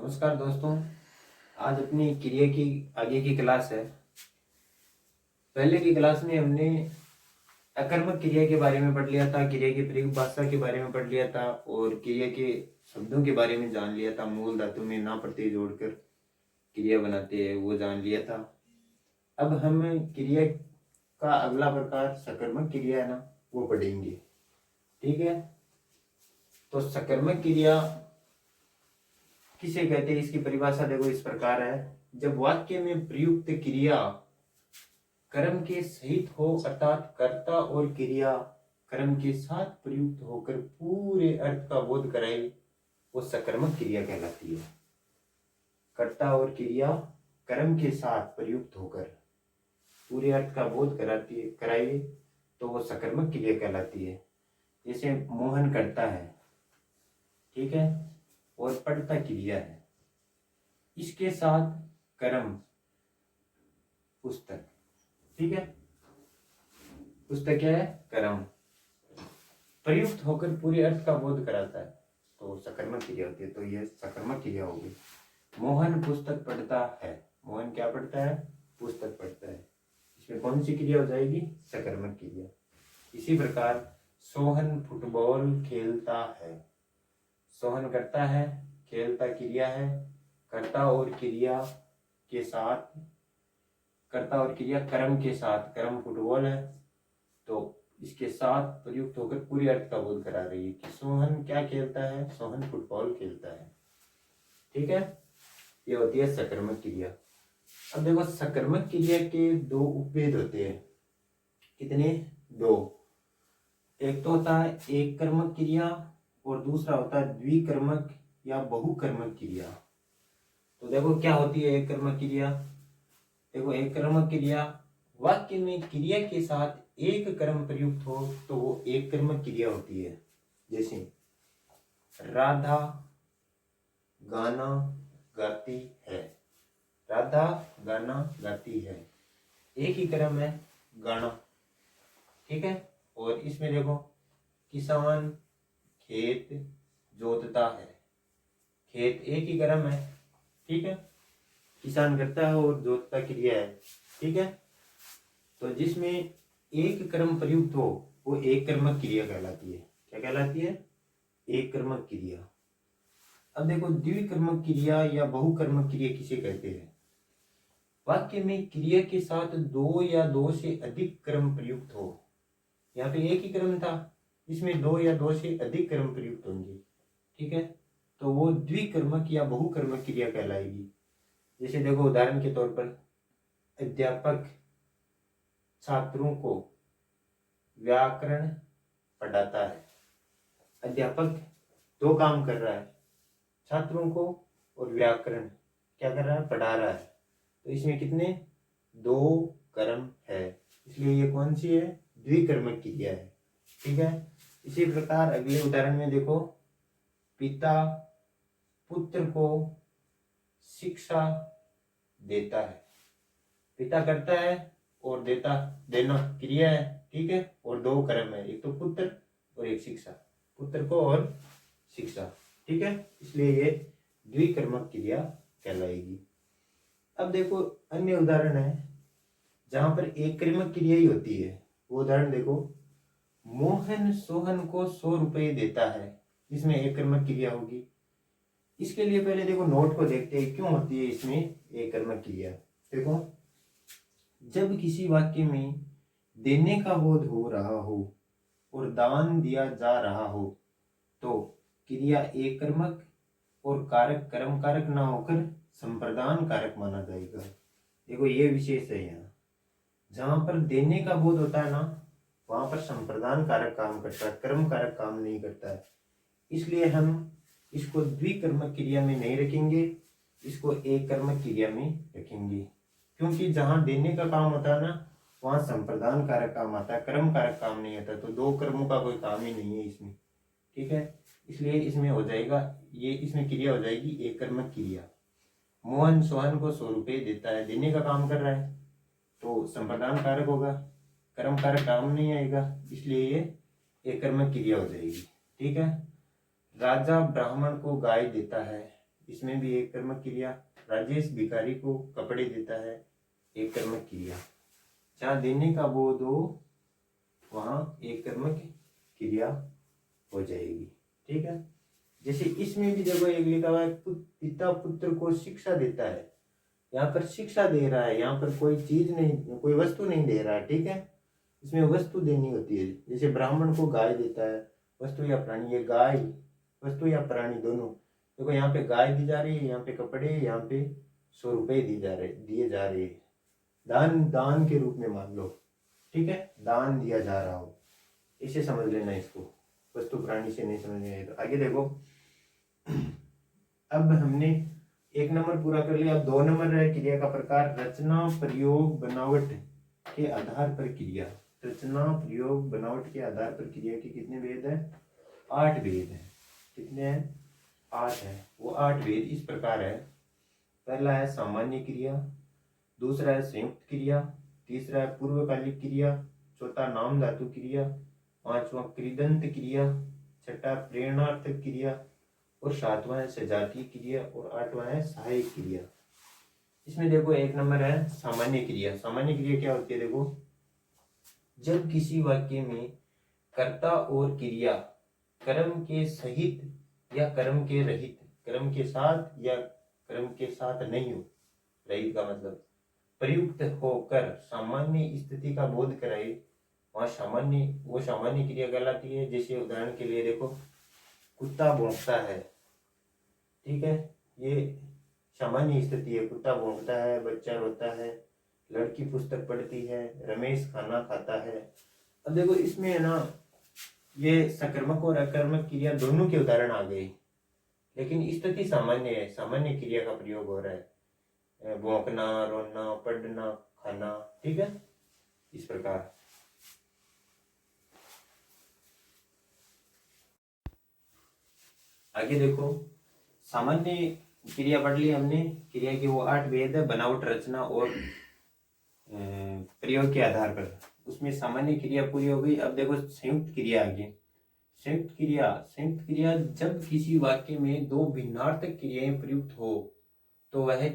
नमस्कार दोस्तों। आज अपनी क्रिया की आगे की क्लास है। पहले की क्लास में हमने अकर्मक क्रिया के बारे में पढ़ लिया था, क्रिया की प्रयोग भाषा के बारे में पढ़ लिया था और क्रिया के शब्दों के बारे में जान लिया था। मूल धातु में ना प्रत्यय जोड़कर क्रिया बनाते हैं वो जान लिया था। अब हम क्रिया का अगला प्रकार सकर्मक क्रिया है ना, वो पढ़ेंगे। ठीक है, तो सकर्मक क्रिया किसे कहते हैं, इसकी परिभाषा देखो इस प्रकार है। जब वाक्य में प्रयुक्त क्रिया कर्म के सहित हो, अर्थात कर्ता और क्रिया कर्म के साथ प्रयुक्त होकर पूरे अर्थ का बोध कराए, वो सकर्मक क्रिया कहलाती है। कर्ता और क्रिया कर्म के साथ प्रयुक्त होकर पूरे अर्थ का बोध कराए तो वो सकर्मक क्रिया कहलाती है। जैसे मोहन करता है, ठीक है, और पढ़ता क्रिया है, इसके साथ कर्म पुस्तक, ठीक है, पुस्तक क्या है, कर्म, प्रयुक्त होकर पूरे अर्थ का बोध कराता है तो सकर्मक क्रिया होती है। तो ये सकर्मक क्रिया होगी। मोहन पुस्तक पढ़ता है, मोहन क्या पढ़ता है, पुस्तक पढ़ता है, इसमें कौन सी क्रिया हो जाएगी, सकर्मक क्रिया। इसी प्रकार सोहन फुटबॉल खेलता है, सोहन करता है, खेलता क्रिया है, कर्ता और क्रिया के साथ, कर्ता और क्रिया कर्म के साथ, कर्म फुटबॉल है तो इसके साथ प्रयुक्त होकर पूरे अर्थ का बोध करा रही है कि सोहन क्या खेलता है, सोहन फुटबॉल खेलता है। ठीक है, ये होती है सकर्मक क्रिया। अब देखो सकर्मक क्रिया के दो उपभेद होते हैं। कितने, दो। एक तो होता है एक कर्मक क्रिया और दूसरा होता है द्विकर्मक या बहुकर्मक क्रिया। तो देखो क्या होती है एक कर्मक क्रिया। देखो एक कर्मक क्रिया वाक्य में क्रिया के साथ एक कर्म प्रयुक्त हो तो वो एक कर्मक क्रिया होती है। जैसे राधा गाना गाती है, राधा गाना गाती है, एक ही कर्म है गाना, ठीक है। और इसमें देखो किसान खेत जोतता है, खेत एक ही कर्म है, ठीक है, किसान करता है और जोतता क्रिया है, ठीक है। तो जिसमें एक कर्म प्रयुक्त हो वो एक कर्मक क्रिया कहलाती है। क्या कहलाती है, एक कर्मक क्रिया। अब देखो द्विकर्मक क्रिया या बहुकर्मक क्रिया किसे कहते हैं। वाक्य में क्रिया के साथ दो या दो से अधिक कर्म प्रयुक्त हो। यहाँ पे एक ही कर्म था, इसमें दो या दो से अधिक कर्म प्रयुक्त होंगे, ठीक है, तो वो द्विकर्मक या बहुकर्मक क्रिया कहलाएगी। जैसे देखो उदाहरण के तौर पर अध्यापक छात्रों को व्याकरण पढ़ाता है। अध्यापक दो काम कर रहा है, छात्रों को और व्याकरण क्या कर रहा है, पढ़ा रहा है। तो इसमें कितने, दो कर्म है, इसलिए ये कौन सी है, द्विकर्मक क्रिया है, ठीक है। इसी प्रकार अगले उदाहरण में देखो पिता पुत्र को शिक्षा देता है। पिता करता है और देता, देना क्रिया है, ठीक है, और दो कर्म है, एक तो पुत्र और एक शिक्षा, पुत्र को और शिक्षा, ठीक है, इसलिए ये द्विकर्मक क्रिया कहलाएगी। अब देखो अन्य उदाहरण है जहां पर एक कर्मक क्रिया ही होती है। वो उदाहरण देखो मोहन सोहन को 100 रुपये देता है, इसमें एक कर्मक क्रिया होगी। इसके लिए पहले देखो नोट को देखते हैं क्यों होती है इसमें एक कर्मक क्रिया। देखो जब किसी वाक्य में देने का बोध हो रहा हो और दान दिया जा रहा हो तो क्रिया एक कर्मक और कारक कर्म कारक ना होकर संप्रदान कारक माना जाएगा। देखो ये विशेष है, यहाँ जहां पर देने का बोध होता है ना वहां पर संप्रदान कारक काम करता है, कर्म कारक काम नहीं करता है। इसलिए हम इसको द्विकर्मक क्रिया में नहीं रखेंगे, इसको एक कर्मक क्रिया में रखेंगे, क्योंकि जहां देने का काम होता है ना वहां संप्रदान कारक काम आता है, कर्म कारक काम नहीं आता। तो दो कर्मों का कोई काम ही नहीं है इसमें, ठीक है, इसलिए इसमें हो जाएगा, ये इसमें क्रिया हो जाएगी एक कर्मक क्रिया। मोहन सोहन को 100 रुपये देता है, देने का काम कर रहा है तो संप्रदान कारक होगा, कर्म कारक काम नहीं आएगा, इसलिए ये एक कर्मक क्रिया हो जाएगी, ठीक है। राजा ब्राह्मण को गाय देता है, इसमें भी एक कर्मक क्रिया। राजेश भिखारी को कपड़े देता है, एक कर्मक क्रिया। जहाँ देने का बोध हो वहां एक कर्मक क्रिया हो जाएगी। ठीक है, जैसे इसमें भी देखो एक लिखा हुआ है पिता पुत्र को शिक्षा देता है। यहाँ पर शिक्षा दे रहा है, यहाँ पर कोई चीज नहीं, कोई वस्तु नहीं दे रहा है। ठीक है, इसमें वस्तु देनी होती है। जैसे ब्राह्मण को गाय देता है, वस्तु या प्राणी, ये गाय वस्तु या प्राणी दोनों। देखो यहाँ पे गाय दी जा रही है, यहाँ पे कपड़े, यहाँ पे 100 रुपए दिए जा रहे हैं। दान के रूप में मान लो। ठीक है, दान दिया जा रहा हो, इसे समझ लेना इसको, वस्तु प्राणी से नहीं समझना है। तो आगे देखो, अब हमने 1 नंबर पूरा कर लिया। अब 2 नंबर है क्रिया का प्रकार, रचना प्रयोग बनावट के आधार पर क्रिया। रचना प्रयोग बनावट के आधार पर क्रिया के कितने भेद है? 8 भेद है। कितने हैं? 8 है। वो 8 भेद इस प्रकार है। पहला है सामान्य क्रिया, दूसरा है संयुक्त क्रिया, तीसरा है पूर्वकालिक क्रिया, चौथा नाम धातु क्रिया, पांचवा कृदंत क्रिया, छठा प्रेरणार्थक क्रिया, और सातवां है सजातीय क्रिया, और आठवां है सहायक क्रिया। इसमें देखो 1 नंबर है सामान्य क्रिया। सामान्य क्रिया क्या होती है? देखो, जब किसी वाक्य में कर्ता और क्रिया कर्म के सहित या कर्म के रहित, कर्म के साथ या कर्म के साथ नहीं हो, रहित का मतलब प्रयुक्त होकर सामान्य स्थिति का बोध कराए, वहाँ सामान्य क्रिया कहलाती है। जैसे उदाहरण के लिए देखो, कुत्ता भौंकता है। ठीक है, ये सामान्य स्थिति है। कुत्ता भौंकता है, बच्चा रोता है, लड़की पुस्तक पढ़ती है, रमेश खाना खाता है। अब देखो इसमें है ना, ये सकर्मक और अकर्मक क्रिया दोनों के उदाहरण आ गए, लेकिन स्थिति सामान्य है। सामान्य क्रिया का प्रयोग हो रहा है, भौंकना, रोना, पढ़ना, खाना। ठीक है, इस प्रकार। आगे देखो, सामान्य क्रिया पढ़ ली हमने। क्रिया की वो 8 भेद है, बनावट, रचना और प्रयोग के आधार पर। उसमें सामान्य क्रिया पूरी हो गई। अब देखो संयुक्त क्रिया आगे। संयुक्त क्रिया जब किसी वाक्य में 2 भिन्नार्थक क्रियाएं प्रयुक्त हो तो वह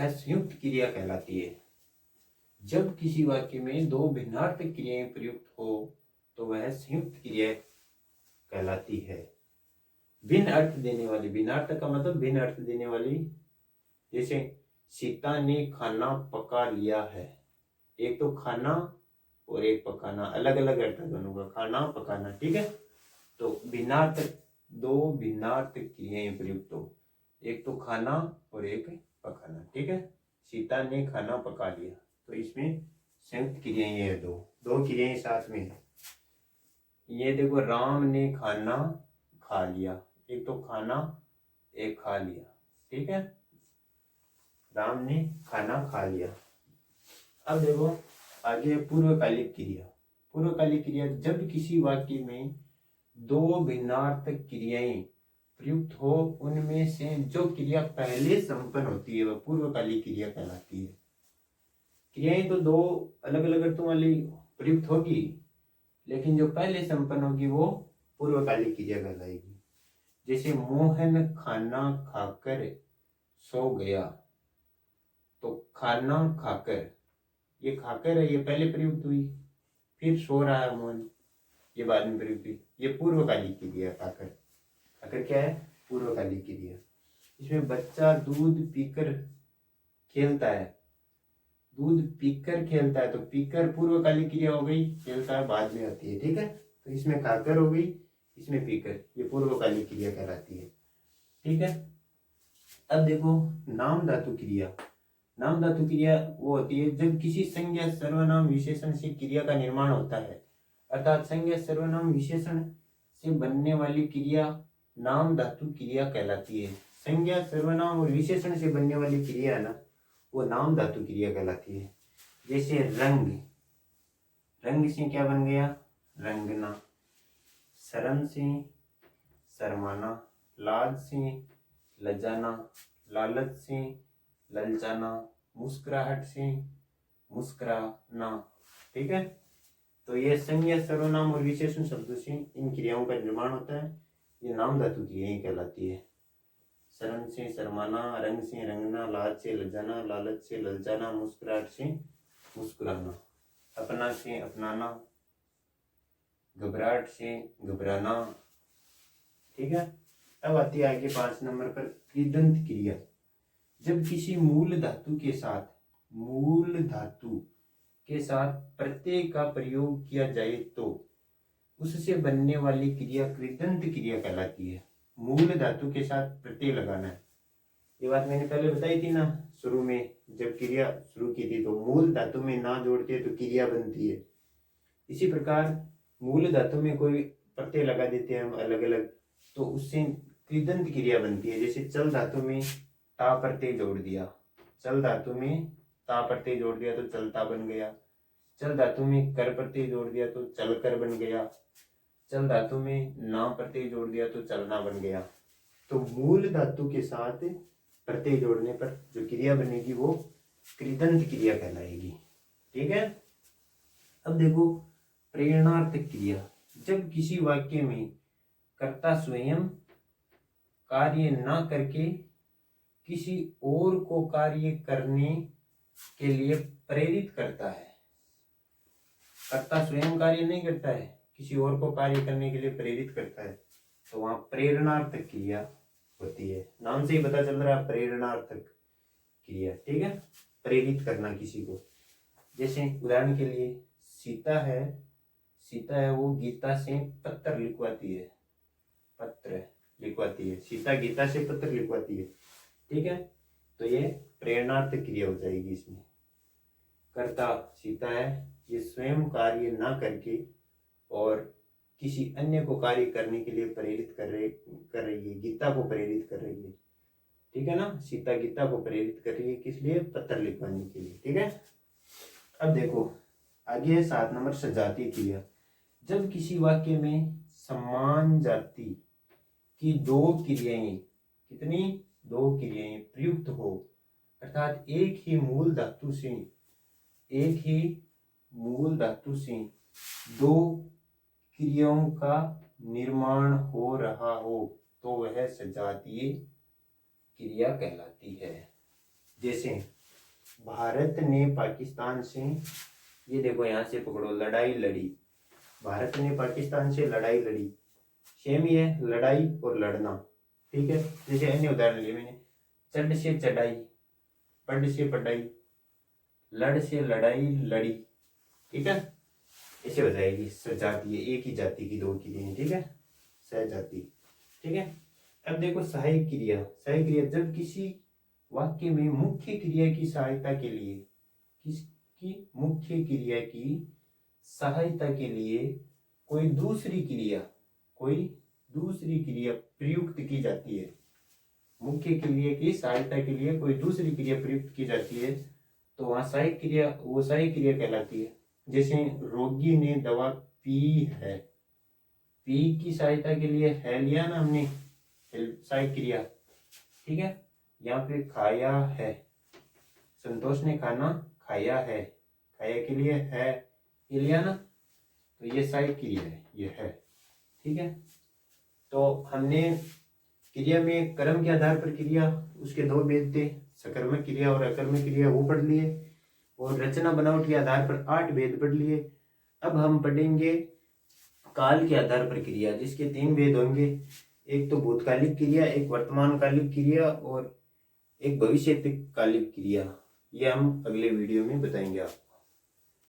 संयुक्त क्रिया कहलाती है। जब किसी वाक्य में 2 भिन्नार्थक क्रियाएं प्रयुक्त हो तो वह संयुक्त क्रिया कहलाती है। भिन्न अर्थ देने वाली, भिन्नार्थक का मतलब भिन्न अर्थ देने वाली, जैसे सीता ने खाना पका लिया है। एक तो खाना और एक पकाना, अलग अलग अर्थ है दोनों का, खाना पकाना। ठीक है, तो भिन्नार्थक, 2 भिन्नार्थक क्रियाएं प्रयुक्त हो, एक तो खाना और एक पकाना। ठीक है, सीता ने खाना पका लिया, तो इसमें संयुक्त क्रियाएं है, दो क्रियाएं साथ में है। ये देखो, राम ने खाना खा लिया, एक तो खाना, एक खा लिया। ठीक है, राम ने खाना खा लिया। अब देखो आगे पूर्वकालिक क्रिया। पूर्वकालिक क्रिया जब किसी वाक्य में 2 भिन्नार्थक क्रियाएं प्रयुक्त हो, उनमें से जो क्रिया पहले संपन्न होती है वह पूर्वकालिक क्रिया कहलाती है। क्रियाएं तो 2 अलग अलग अर्थों वाली प्रयुक्त होगी, लेकिन जो पहले संपन्न होगी वो पूर्वकालिक क्रिया कहलाएगी। जैसे मोहन खाना खाकर सो गया, तो खाना खाकर, ये खाकर है, ये पहले प्रयुक्त हुई, फिर सो रहा है मोहन, ये बाद में प्रयुक्त हुई। ये पूर्वकालिक क्रिया। खाकर क्या है? पूर्वकालिक क्रिया। इसमें बच्चा दूध पीकर खेलता है, दूध पीकर खेलता है, तो पीकर पूर्वकालिक क्रिया हो गई, खेलता है बाद में आती है। ठीक है, तो इसमें खाकर हो गई, इसमें पीकर, ये पूर्वकालिक क्रिया कहलाती है। ठीक है, अब देखो नाम धातु क्रिया। नाम धातु क्रिया वो होती है जब किसी संज्ञा सर्वनाम विशेषण से क्रिया का निर्माण होता है, अर्थात संज्ञा सर्वनाम विशेषण से बनने वाली क्रिया नाम धातु क्रिया कहलाती है। संज्ञा सर्वनाम और विशेषण से बनने वाली क्रिया ना, वो नाम धातु क्रिया कहलाती है। जैसे रंग, रंग से क्या बन गया? रंगना। शर्म से शर्माना, लाज से लजाना, लालच से ललचाना, मुस्कुराहट से मुस्कुराना। ठीक है, तो ये संज्ञा सर्वनाम और विशेषण शब्दों से इन क्रियाओं का निर्माण होता है। ये नाम धातु क्रियाएं कहलाती है। शर्म से शर्माना, रंग से रंगना, लाज से लजाना, लालच से ललचाना, मुस्कुराहट से मुस्कुराना, अपना से अपनाना, घबराहट से घबराना। ठीक है। अब आती है आगे 5 नंबर पर कृदंत क्रिया। जब किसी मूल धातु के साथ प्रत्यय का प्रयोग किया जाए तो उससे बनने वाली क्रिया कृदंत क्रिया कहलाती है। मूल धातु के साथ प्रत्यय लगाना है, ये बात मैंने पहले बताई थी ना शुरू में, जब क्रिया शुरू की थी तो मूल धातु में ना जोड़ते हैं तो क्रिया बनती है। इसी प्रकार मूल धातु में कोई प्रत्यय लगा देते हैं हम अलग अलग, तो उससे कृदंत क्रिया बनती है। जैसे चल धातु में ता प्रत्यय जोड़ दिया, चल धातु में ता प्रत्यय जोड़ दिया तो चलता बन गया। चल धातु में कर प्रत्यय जोड़ दिया तो चल कर बन गया। चल धातु में ना प्रत्यय जोड़ दिया तो चलना बन गया। तो मूल धातु के साथ प्रत्यय जोड़ने पर जो क्रिया बनेगी वो कृदंत क्रिया कहलाएगी। ठीक है। अब देखो प्रेरणार्थक क्रिया। जब किसी वाक्य में कर्ता स्वयं कार्य ना करके किसी और को कार्य करने के लिए प्रेरित करता है, कर्ता स्वयं कार्य नहीं करता है, किसी और को कार्य करने के लिए प्रेरित करता है, तो वहां प्रेरणार्थक क्रिया होती है। नाम से ही पता चल रहा है प्रेरणार्थक क्रिया। ठीक है, प्रेरित करना किसी को। जैसे उदाहरण के लिए सीता है वो गीता से पत्र लिखवाती है, सीता गीता से पत्र लिखवाती है। ठीक है, तो ये प्रेरणार्थक क्रिया हो जाएगी। इसमें कर्ता सीता है, ये स्वयं कार्य ना करके और किसी अन्य को कार्य करने के लिए प्रेरित कर रही है, गीता को प्रेरित कर रही है। ठीक है ना, सीता गीता को प्रेरित कर रही है, किस लिए? पत्र लिखवाने के लिए। ठीक है। अब देखो आगे है 7 नंबर सजातीय क्रिया। जब किसी वाक्य में समान जाति की दो क्रियाएं प्रयुक्त हो, अर्थात एक ही मूल धातु से दो क्रियाओं का निर्माण हो रहा हो तो वह सजातीय क्रिया कहलाती है। जैसे भारत ने पाकिस्तान से, ये देखो यहां से पकड़ो, लड़ाई लड़ी, भारत ने पाकिस्तान से लड़ाई लड़ी, सेम ही है लड़ाई और लड़ना। ठीक है। जैसे अन्य उदाहरण लिए मैंने, चढ़ से चढ़ाई, पढ़ से पढ़ाई, लड़ से लड़ाई लड़ी। ठीक है, ऐसे हो जाएगी सजातीय, एक ही जाति की दो क्रियाएं। ठीक है, सहजाति। ठीक है। अब देखो सहायक क्रिया। जब किसी वाक्य में मुख्य क्रिया की सहायता के लिए, किसकी मुख्य क्रिया की सहायता के लिए कोई दूसरी क्रिया प्रयुक्त की जाती है, मुख्य क्रिया की सहायता के लिए कोई दूसरी क्रिया प्रयुक्त की जाती है, तो वहां सहायक क्रिया कहलाती है। जैसे रोगी ने दवा पी है, पी की सहायता के लिए है लिया ना हमने, सहायक क्रिया। ठीक है। यहाँ पे खाया है, संतोष ने खाना खाया है, खाया के लिए है ये लिया ना, तो ये सहायक क्रिया है, ये है। ठीक है। तो हमने क्रिया में कर्म के आधार पर क्रिया, उसके दो भेद थे, सकर्मक क्रिया और अकर्मक क्रिया, वो पढ़ लिए, और रचना बनावट के आधार पर 8 भेद पढ़ लिए। अब हम पढ़ेंगे काल के आधार पर क्रिया, जिसके 3 भेद होंगे, एक तो भूतकालिक क्रिया, एक वर्तमानकालिक क्रिया और एक भविष्यकालिक क्रिया। ये हम अगले वीडियो में बताएंगे आपको।